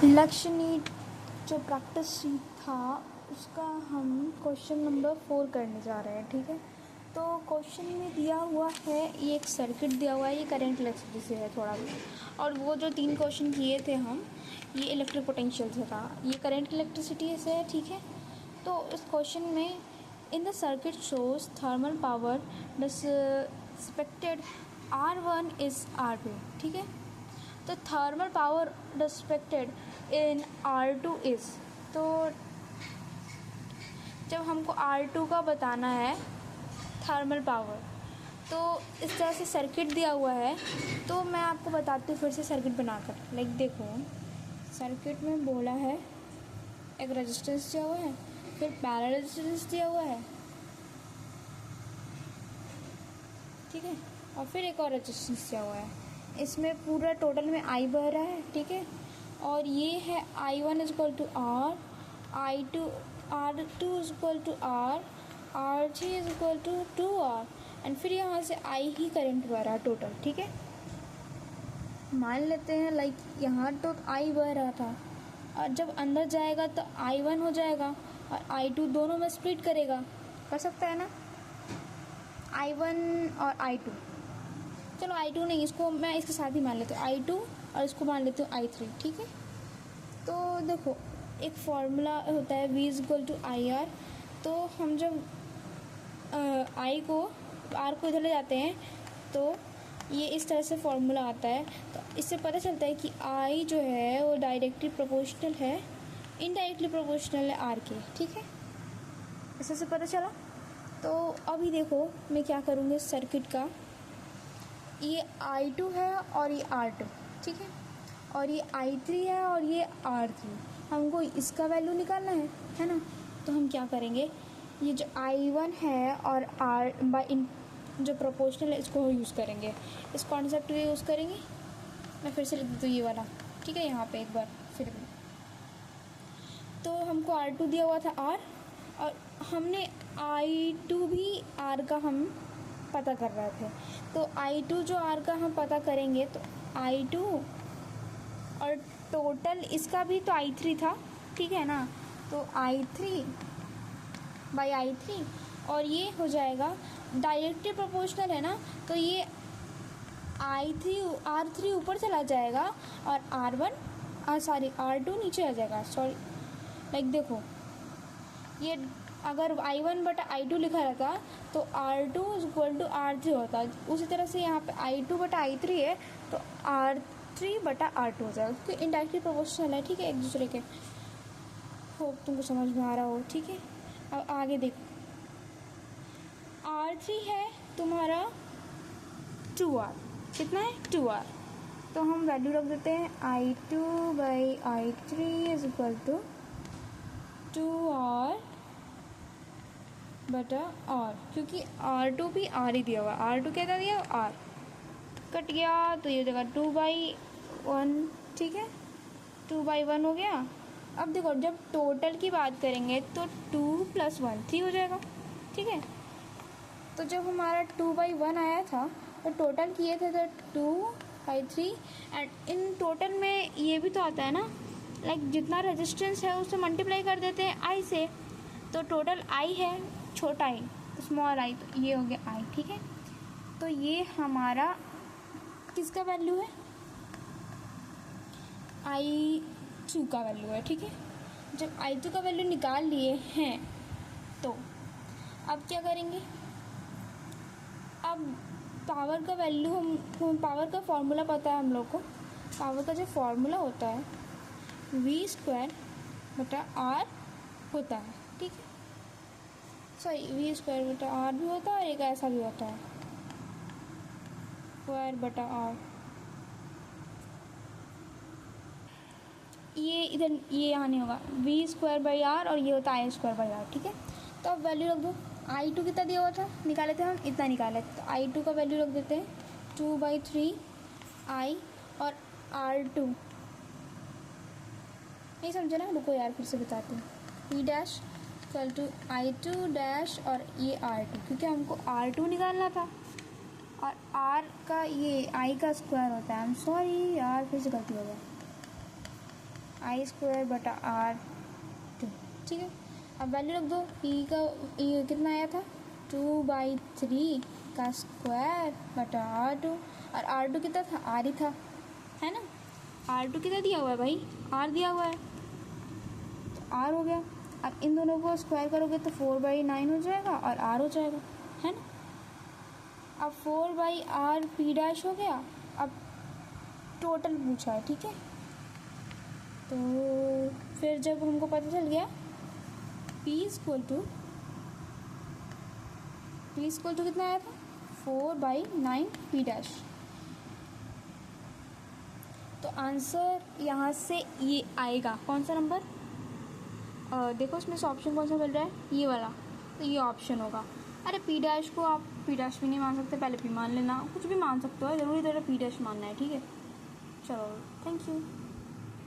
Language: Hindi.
लक्ष्य नीट जो प्रैक्टिस शीट था उसका हम क्वेश्चन नंबर 4 करने जा रहे हैं। ठीक है, तो क्वेश्चन में दिया हुआ है, ये एक सर्किट दिया हुआ है, ये करंट इलेक्ट्रिसिटी से है थोड़ा भी, और वो जो 3 क्वेश्चन किए थे हम, ये इलेक्ट्रिक पोटेंशियल से था, ये करंट इलेक्ट्रिसिटी से है। ठीक है, तो इस क्वेश्चन में in the circuit shows thermal power dissipated R1 is R2। ठीक है, तो thermal power dissipated in R2 is, तो जब हमको R2 का बताना है थर्मल पावर, तो इस तरह से सर्किट दिया हुआ है। तो मैं आपको बताती हूँ फिर से सर्किट बनाकर। लाइक देखो, सर्किट में बोला है एक रेजिस्टेंस दिया हुआ है, फिर पैरेलल रेजिस्टेंस दिया हुआ है, ठीक है, और फिर एक और रेजिस्टेंस दिया हुआ है। इसमें पूरा टोटल में I बह रहा है। ठीक है, और ये है I1 is equal to R, R2 is equal to R, R3 is equal to 2R, and फिर यहाँ से I ही करंट बह रहा है टोटल। ठीक है, मान लेते हैं लाइक यहाँ तो I बह रहा था, और जब अंदर जाएगा तो I1 हो जाएगा और I2 दोनों में स्प्लिट करेगा, कर सकता है ना, I1 और I2। चलो I2 नहीं, इसको मैं इसके साथ ही मान लेती हूँ I2, और इसको मान लेती हूँ I3। ठीक है, तो देखो एक फार्मूला होता है V is equal to IR। तो हम जब I को R को इधर ले जाते हैं तो ये इस तरह से फार्मूला आता है। तो इससे पता चलता है कि I जो है वो डायरेक्टली प्रोपोर्शनल है, इनडायरेक्टली प्रोपोर्शनल है R के। ठीक है, इससे से पता चला। तो अभी देखो मैं क्या करूँगी इस सर्किट का, ये I2 है और ये R2, ठीक है, और ये I3 है और ये R3। हमको इसका वैल्यू निकालना है ना। तो हम क्या करेंगे, ये जो I1 है और R बाई इन जो प्रोपोर्शनल है इसको यूज़ करेंगे, इस कॉन्सेप्ट को यूज़ करेंगे। मैं फिर से लिख देती हूँ ये वाला, ठीक है, यहाँ पे एक बार फिर भी। तो हमको R2 दिया हुआ था R, और हमने I2 भी R का हम पता कर रहे थे। तो I2 जो R का हम पता करेंगे तो I2 और टोटल इसका भी तो I3 था, ठीक है ना, तो I3 बाई I3, और ये हो जाएगा डायरेक्टली प्रोपोर्शनल है ना, तो ये R3 ऊपर चला जाएगा और R2 नीचे आ जाएगा। सॉरी, लाइक देखो, ये अगर I1 बटा I2 लिखा रहता तो R2 is equal to R3 होता। उसी तरह से यहाँ पे I2 बटा I3 है तो R3 बटा R2 हो जाएगा, क्योंकि इनडायरेक्टली प्रोपोर्शनल है। ठीक है, एक दूसरे के। होप तुमको समझ में आ रहा हो। ठीक है, अब आगे देखो, R3 है तुम्हारा 2R, कितना है 2R, तो हम वैल्यू रख देते हैं I2 by I3 is equal to 2R बटा R, क्योंकि R2 भी R ही दिया हुआ, R2 क्या दिया R, कट गया तो ये जगह 2/1, ठीक है, 2/1 हो गया। अब देखो जब टोटल की बात करेंगे तो 2 + 1 3 हो जाएगा। ठीक है, तो जब हमारा 2/1 आया था तो टोटल किए थे तो 2/3, एंड इन टोटल में ये भी तो आता है ना, लाइक जितना रेजिस्टेंस है उससे मल्टीप्लाई कर देते हैं I से, तो टोटल I है छोटा I, स्मॉल I, तो ये हो गया I। ठीक है, तो ये हमारा किसका वैल्यू है, I2 का वैल्यू है। ठीक है, जब I2 का वैल्यू निकाल लिए हैं तो अब क्या करेंगे, अब पावर का वैल्यू हम पावर का फॉर्मूला पता है हम लोग को। पावर का जो फॉर्मूला होता है V² बटा R होता है। ठीक है, सॉरी V² बटा R भी होता है और एक ऐसा भी होता है स्क्वायर बटा R। ये इधर ये यहाँ नहीं होगा, V² बाई R और ये होता है I² बाई R। ठीक है, तो अब वैल्यू रख दो। I2 कितना दिया हुआ था, निकाले थे हम, इतना निकाले, तो I2 का वैल्यू रख देते हैं 2/3 I, और R2 नहीं समझे ना, रुको यार फिर से बताती हूँ। P' इक्वल टू I2' और ये R2, क्योंकि हमको R2 निकालना था, और R का ये I का स्क्वायर होता है। आई एम सॉरी यार, फिर से गलती हो गया, आई स्क्वायर बटा आर टू, ठीक है। अब वैल्यू रख दो, ई का ई कितना आया था 2/3 का स्क्वायर बटा आर टू, और आर टू कितना था आर ही था, है ना। आर टू कितना दिया हुआ है भाई, आर दिया हुआ है, तो आर हो गया। अब इन दोनों को स्क्वायर करोगे तो 4/9 हो जाएगा और आर हो जाएगा, है ना। अब 4/r पी डैश हो गया। अब टोटल पूछा है, ठीक है। तो फिर जब हमको पता चल गया P इक्वल टू कितना आया था 4/9 पी डैश, तो आंसर यहाँ से ये आएगा। कौन सा नंबर, देखो इसमें से ऑप्शन कौन सा मिल रहा है, ये वाला, तो ये ऑप्शन होगा। अरे पी डैश को आप पी डैश भी नहीं मान सकते, पहले पी मान लेना, कुछ भी मान सकते हो, ज़रूरी थोड़ा पी डैश मानना है, ठीक है। चलो थैंक यू।